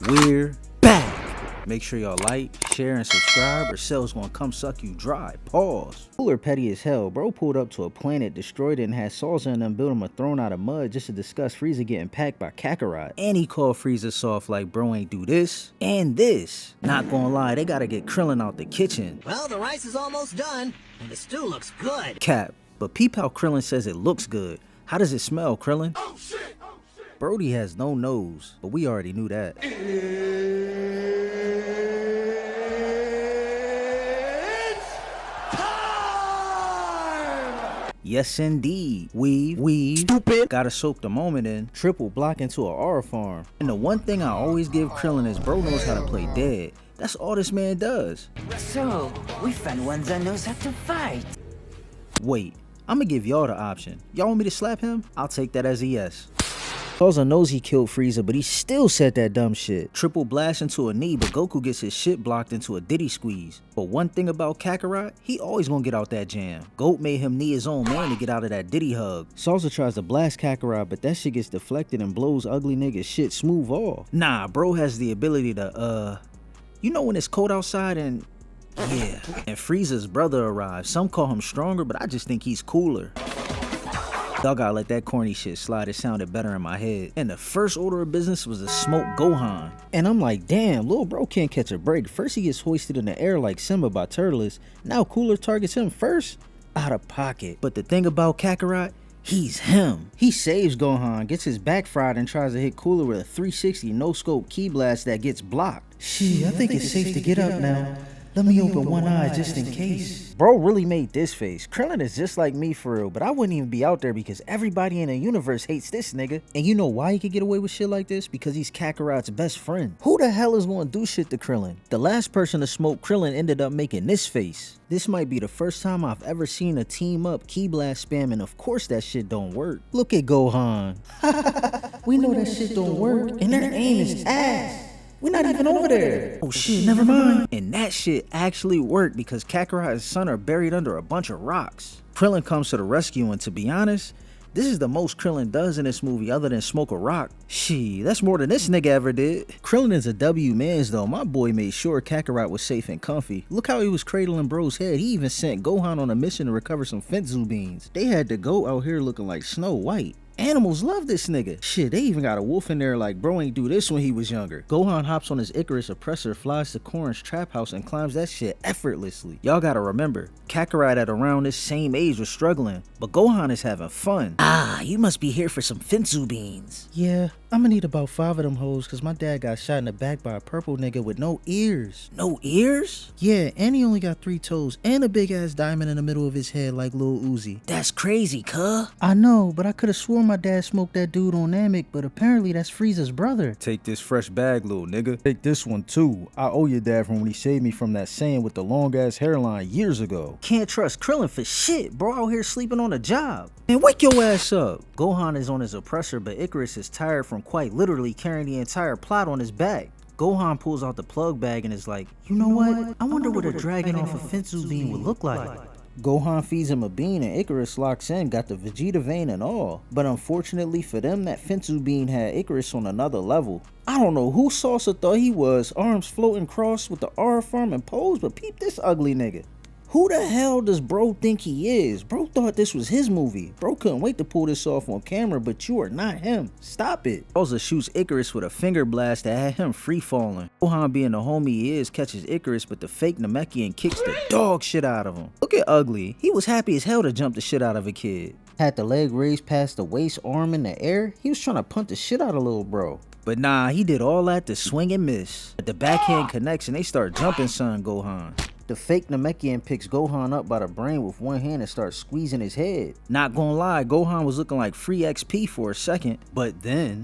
we're back. Make sure y'all like, share, and subscribe or Cell's gonna come suck you dry. Pause. Cooler petty as hell. Bro pulled up to a planet, destroyed it, and had Salsa and them build him a throne out of mud just to discuss Frieza getting packed by Kakarot. And he called Frieza soft like bro ain't do this and this. Not gonna lie, they gotta get Krillin out the kitchen. Well, the rice is almost done, and the stew looks good. Cap, but peep how Krillin says it looks good. How does it smell, Krillin? Oh shit! Brody has no nose, but we already knew that. Yes, indeed. Weave, stupid. Gotta soak the moment in. Triple block into an aura farm. And the one thing I always give Krillin is bro knows how to play dead. That's all this man does. So, we found one that knows how to fight. Wait, I'ma give y'all the option. Y'all want me to slap him? I'll take that as a yes. Salsa knows he killed Frieza, but he still said that dumb shit. Triple blast into a knee, but Goku gets his shit blocked into a diddy squeeze. But one thing about Kakarot, he always gonna get out that jam. Goat made him knee his own man to get out of that diddy hug. Salsa tries to blast Kakarot, but that shit gets deflected and blows ugly nigga shit smooth off. Nah, bro has the ability to, you know when it's cold outside and yeah. And Frieza's brother arrives. Some call him stronger, but I just think he's cooler. Y'all gotta let that corny shit slide, it sounded better in my head. And the first order of business was to smoke Gohan. And I'm like, damn, little bro can't catch a break. First he gets hoisted in the air like Simba by Turles. Now Cooler targets him first? Out of pocket. But the thing about Kakarot, he's him. He saves Gohan, gets his back fried and tries to hit Cooler with a 360 no-scope ki blast that gets blocked. Shit, I think it's safe to get up now. Let me open one eye just in case. Bro really made this face. Krillin is just like me for real, but I wouldn't even be out there because everybody in the universe hates this nigga. And you know why he could get away with shit like this? Because he's Kakarot's best friend. Who the hell is gonna do shit to Krillin? The last person to smoke Krillin ended up making this face. This might be the first time I've ever seen a team up ki blast spam, and of course that shit don't work. Look at Gohan. We know that shit don't work, and their aim is ass. We're not even over there. Oh shit, never mind. And that shit actually worked because Kakarot and his son are buried under a bunch of rocks. Krillin comes to the rescue, and to be honest, this is the most Krillin does in this movie other than smoke a rock. Shit, that's more than this nigga ever did. Krillin is a W mans though. My boy made sure Kakarot was safe and comfy. Look how he was cradling bro's head. He even sent Gohan on a mission to recover some Senzu Beans. They had the goat out here looking like Snow White. Animals love this nigga. Shit, they even got a wolf in there like bro ain't do this when he was younger. Gohan hops on his Icarus oppressor, flies to Korin's trap house and climbs that shit effortlessly. Y'all gotta remember, Kakarot at around this same age was struggling, but Gohan is having fun. Ah, you must be here for some Senzu Beans. Yeah, I'ma need about 5 of them hoes cause my dad got shot in the back by a purple nigga with no ears. No ears? Yeah, and he only got 3 toes and a big ass diamond in the middle of his head like Lil Uzi. That's crazy, cuh. I know, but I could've sworn my dad smoked that dude on Namek, but apparently that's Frieza's brother. Take this fresh bag, little nigga. Take this one too. I owe your dad from when he saved me from that Saiyan with the long ass hairline years ago. Can't trust Krillin for shit, bro out here sleeping on the job. And wake your ass up. Gohan is on his oppressor, but Icarus is tired from quite literally carrying the entire plot on his back. Gohan pulls out the plug bag and is like, you know what? I wonder what a dragon off a Senzu Bean would look like. Gohan feeds him a bean and Icarus locks in, got the Vegeta vein and all. But unfortunately for them, that Senzu Bean had Icarus on another level. I don't know who Salsa thought he was, arms floating cross with the Aura Farm and pose, but peep this ugly nigga. Who the hell does bro think he is? Bro thought this was his movie. Bro couldn't wait to pull this off on camera, but you are not him. Stop it. Salsa shoots Icarus with a finger blast that had him free falling. Gohan, being the homie he is, catches Icarus, but the fake Namekian kicks the dog shit out of him. Look at Ugly. He was happy as hell to jump the shit out of a kid. Had the leg raised past the waist, arm in the air. He was trying to punt the shit out of little bro. But nah, he did all that to swing and miss. But the backhand connects and they start jumping son Gohan. The fake Namekian picks Gohan up by the brain with one hand and starts squeezing his head. Not gonna lie, Gohan was looking like free XP for a second, but then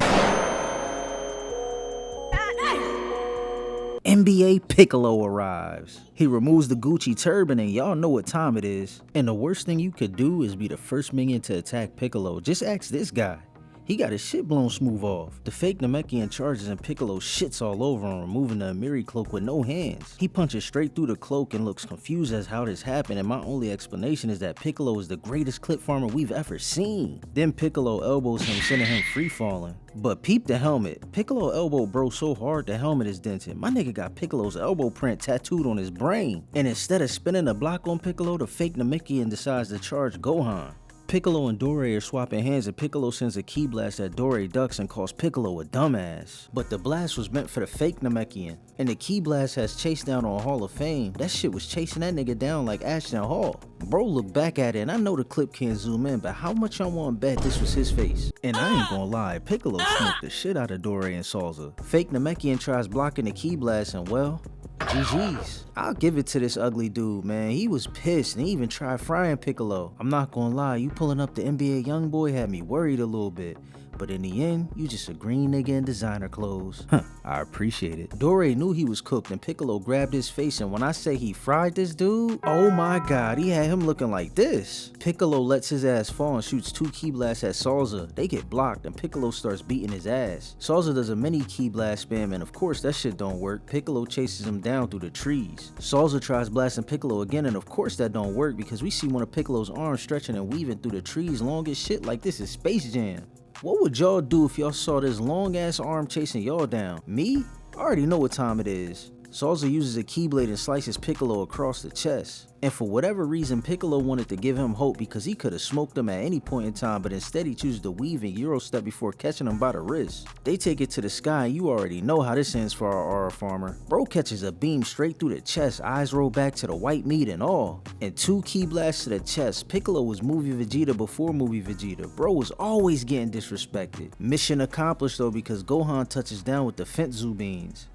NBA Piccolo arrives. He removes the Gucci turban and y'all know what time it is. And the worst thing you could do is be the first minion to attack Piccolo. Just ask this guy. he got his shit blown smooth off. The fake Namekian charges and Piccolo shits all over him, removing the Amiri cloak with no hands. He punches straight through the cloak and looks confused as how this happened, and my only explanation is that Piccolo is the greatest clip farmer we've ever seen. Then Piccolo elbows him, sending him free falling. But peep the helmet. Piccolo elbowed bro so hard the helmet is dented. My nigga got Piccolo's elbow print tattooed on his brain. And instead of spinning the block on Piccolo, the fake Namekian decides to charge Gohan. Piccolo and Dore are swapping hands and Piccolo sends a ki blast that Dore ducks and calls Piccolo a dumbass. But the blast was meant for the fake Namekian, and the ki blast has chased down on Hall of Fame. That shit was chasing that nigga down like Ashton Hall. Bro looked back at it, and I know the clip can't zoom in, but how much I want to bet this was his face? And I ain't gonna lie, Piccolo smoked the shit out of Dore and Salsa. Fake Namekian tries blocking the ki blast and well, GG's. I'll give it to this ugly dude, man. He was pissed and he even tried frying Piccolo. I'm not gonna lie, you pulling up the NBA Youngboy had me worried a little bit. But in the end, you just a green nigga in designer clothes. Huh, I appreciate it. Dore knew he was cooked and Piccolo grabbed his face, and when I say he fried this dude, oh my god, he had him looking like this. Piccolo lets his ass fall and shoots 2 ki blasts at Salsa. They get blocked and Piccolo starts beating his ass. Salsa does a mini ki blast spam and of course that shit don't work. Piccolo chases him down through the trees. Salsa tries blasting Piccolo again and of course that don't work because we see one of Piccolo's arms stretching and weaving through the trees long as shit like this is Space Jam. What would y'all do if y'all saw this long ass arm chasing y'all down? Me? I already know what time it is. Salsa uses a keyblade and slices Piccolo across the chest. And for whatever reason, Piccolo wanted to give him hope because he could have smoked him at any point in time, but instead he chooses to weave and Euro step before catching him by the wrist. They take it to the sky and you already know how this ends for our Aura farmer. Bro catches a beam straight through the chest, eyes roll back to the white meat and all. And 2 ki blasts to the chest. Piccolo was movie Vegeta before movie Vegeta. Bro was always getting disrespected. Mission accomplished though because Gohan touches down with the Senzu Beans.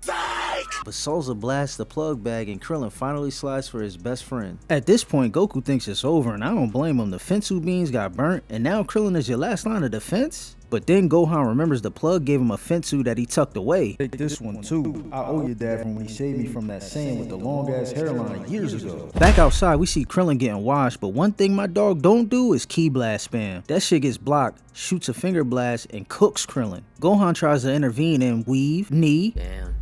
But Salsa blasts the plug bag and Krillin finally slides for his best friend. At this point, Goku thinks it's over and I don't blame him. The Senzu Beans got burnt and now Krillin is your last line of defense? But then Gohan remembers the plug gave him a Senzu that he tucked away. Take this one too. I owe your dad from when he saved me from that Saiyan with the long ass hairline years ago. Back outside, we see Krillin getting washed, but one thing my dog don't do is ki blast spam. That shit gets blocked, shoots a finger blast, and cooks Krillin. Gohan tries to intervene and weave, knee, damn,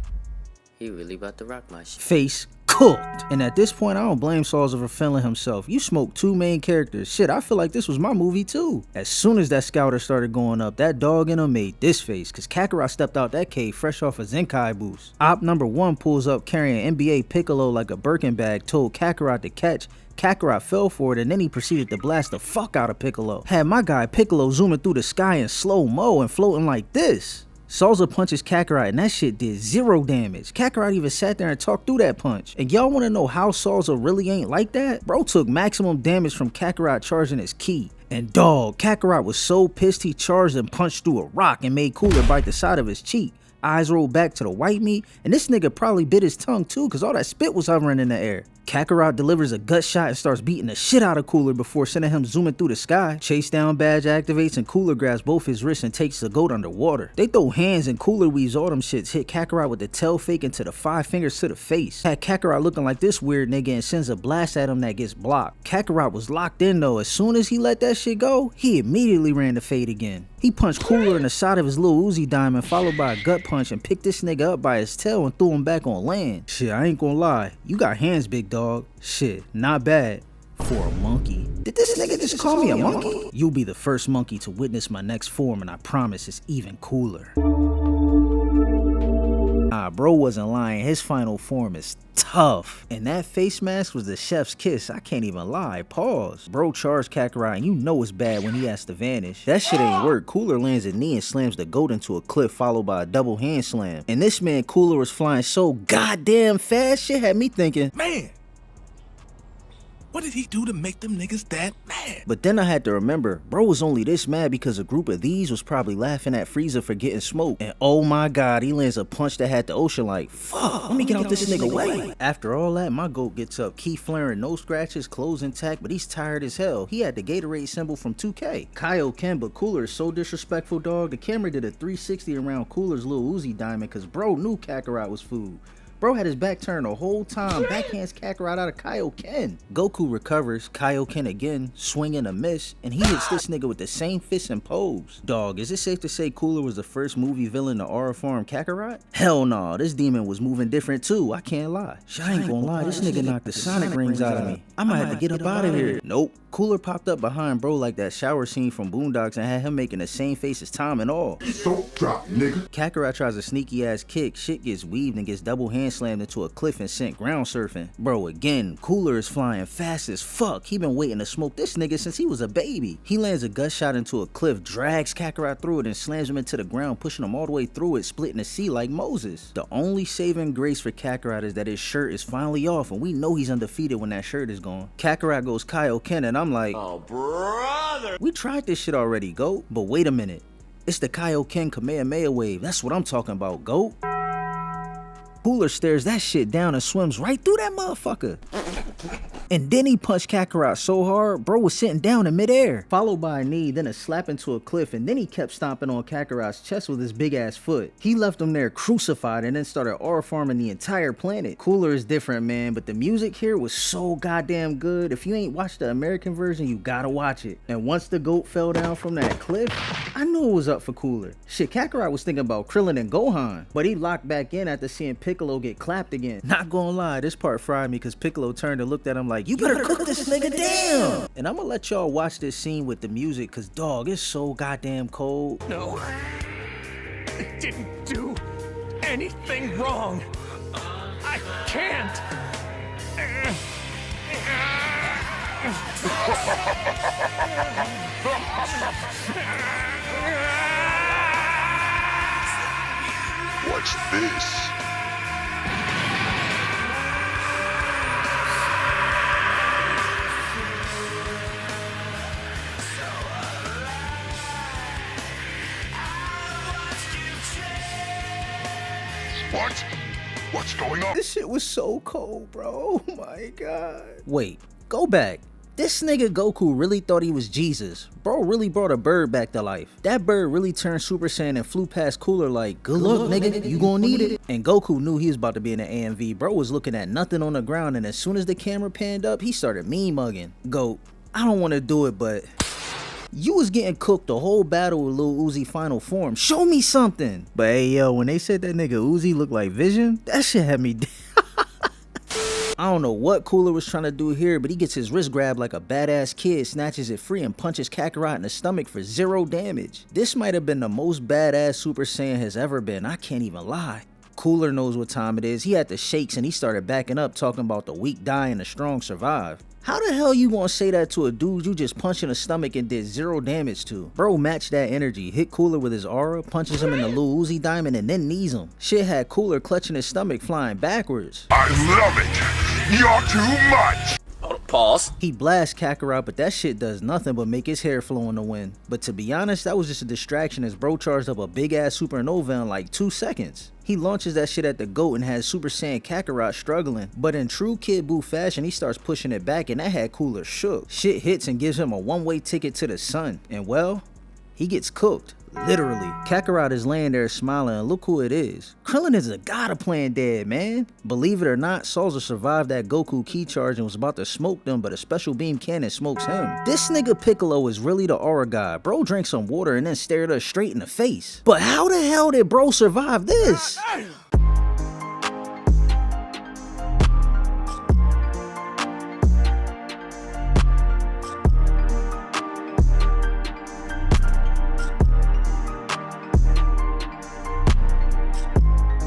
he really about to rock my shit. Face cooked. And at this point, I don't blame Salsa for feeling himself. You smoked 2 main characters. Shit, I feel like this was my movie too. As soon as that scouter started going up, that dog in him made this face, cause Kakarot stepped out that cave fresh off a Zenkai boost. Op number 1 pulls up carrying NBA Piccolo like a Birkin bag, told Kakarot to catch. Kakarot fell for it and then he proceeded to blast the fuck out of Piccolo. Had my guy Piccolo zooming through the sky in slow-mo and floating like this. Salsa punches Kakarot and that shit did 0 damage. Kakarot even sat there and talked through that punch. And y'all wanna know how Salsa really ain't like that? Bro took maximum damage from Kakarot charging his ki. And dog, Kakarot was so pissed he charged and punched through a rock and made Cooler bite the side of his cheek. Eyes rolled back to the white meat, and this nigga probably bit his tongue too cause all that spit was hovering in the air. Kakarot delivers a gut shot and starts beating the shit out of Cooler before sending him zooming through the sky. Chase down badge activates and Cooler grabs both his wrists and takes the goat underwater. They throw hands and Cooler weaves all them shits, hit Kakarot with the tail fake into the 5 fingers to the face. Had Kakarot looking like this weird nigga and sends a blast at him that gets blocked. Kakarot was locked in though. As soon as he let that shit go, he immediately ran to fade again. He punched Cooler in the side of his little Uzi diamond followed by a gut punch and picked this nigga up by his tail and threw him back on land. Shit, I ain't gonna lie, you got hands, big dog. Shit, not bad for a monkey. Did this nigga just call me a monkey? You'll be the first monkey to witness my next form and I promise it's even cooler. Nah, bro wasn't lying, his final form is tough. And that face mask was the chef's kiss, I can't even lie, pause. Bro charged Kakarot and you know it's bad when he has to vanish. That shit ain't work. Cooler lands a knee and slams the goat into a cliff followed by a double hand slam. And this man Cooler was flying so goddamn fast, shit had me thinking, man, what did he do to make them niggas that mad? But then I had to remember, bro was only this mad because a group of these was probably laughing at Frieza for getting smoked. And oh my god, he lands a punch that had the ocean like, fuck, let me get out this nigga way. After all that, my goat gets up, key flaring, no scratches, clothes intact, but he's tired as hell. He had the Gatorade symbol from 2K. Kyle can, but Cooler is so disrespectful, dog. The camera did a 360 around Cooler's little Uzi diamond cause bro knew Kakarot was food. Bro had his back turned the whole time, backhands Kakarot out of Kaioken. Goku recovers, Kaioken again, swing and a miss, and he hits this nigga with the same fist and pose. Dog, is it safe to say Cooler was the first movie villain to aura farm Kakarot? Hell no, this demon was moving different too, I can't lie. I ain't gonna lie, this nigga knocked the Sonic rings out of me. I might have to get up out of here. Nope. Cooler popped up behind bro like that shower scene from Boondocks and had him making the same face as Tom and all. Soap drop, nigga. Kakarot tries a sneaky ass kick, shit gets weaved and gets double hand slammed into a cliff and sent ground surfing. Bro, again, Cooler is flying fast as fuck. He been waiting to smoke this nigga since he was a baby. He lands a gut shot into a cliff, drags Kakarot through it and slams him into the ground, pushing him all the way through it, splitting the sea like Moses. The only saving grace for Kakarot is that his shirt is finally off and we know he's undefeated when that shirt is gone. Kakarot goes Kaioken and I'm like, oh brother, we tried this shit already, GOAT. But wait a minute, it's the Kaioken Kamehameha wave, that's what I'm talking about, GOAT. Cooler stares that shit down and swims right through that motherfucker. And then he punched Kakarot so hard, bro was sitting down in midair. Followed by a knee, then a slap into a cliff, and then he kept stomping on Kakarot's chest with his big ass foot. He left him there crucified and then started aura farming the entire planet. Cooler is different, man, but the music here was so goddamn good. If you ain't watched the American version, you gotta watch it. And once the GOAT fell down from that cliff, I knew it was up for Cooler. Shit, Kakarot was thinking about Krillin and Gohan, but he locked back in after seeing Piccolo get clapped again. Not gonna lie, this part fried me because Piccolo turned and looked at him like, you better cook this nigga down. And I'm gonna let y'all watch this scene with the music because dog, it's so goddamn cold. No, I didn't do anything wrong. I can't. What's this? What? What's going on? This shit was so cold, bro. Oh my god. Wait, go back. This nigga Goku really thought he was Jesus. Bro really brought a bird back to life. That bird really turned Super Saiyan and flew past Cooler like, good luck, nigga, you gonna need it. And Goku knew he was about to be in the AMV. Bro was looking at nothing on the ground, and as soon as the camera panned up, he started mean mugging. Goat, I don't want to do it, but you was getting cooked the whole battle with Lil Uzi final form. Show me something. But hey, yo, when they said that nigga Uzi looked like Vision, that shit had me I don't know what Cooler was trying to do here, but he gets his wrist grabbed like a badass kid, snatches it free, and punches Kakarot in the stomach for 0 damage. This might have been the most badass Super Saiyan has ever been, I can't even lie. Cooler knows what time it is. He had the shakes and he started backing up, talking about the weak die and the strong survive. How the hell you gonna say that to a dude you just punched in the stomach and did 0 damage to? Bro matched that energy, hit Cooler with his aura, punches him in the Lil Uzi diamond, and then knees him. Shit had Cooler clutching his stomach flying backwards. I love it! You're too much! Pause. He blasts Kakarot, but that shit does nothing but make his hair flow in the wind. But to be honest, that was just a distraction as bro charged up a big ass supernova in like 2 seconds. He launches that shit at the GOAT and has Super Saiyan Kakarot struggling. But in true Kid Buu fashion, he starts pushing it back and that had Cooler shook. Shit hits and gives him a one-way ticket to the sun. And well, he gets cooked. Literally. Kakarot is laying there smiling and look who it is. Krillin is a god of playing dead, man. Believe it or not, Salza survived that Goku key charge and was about to smoke them, but a special beam cannon smokes him. This nigga Piccolo is really the aura god. Bro drank some water and then stared us straight in the face. But how the hell did bro survive this?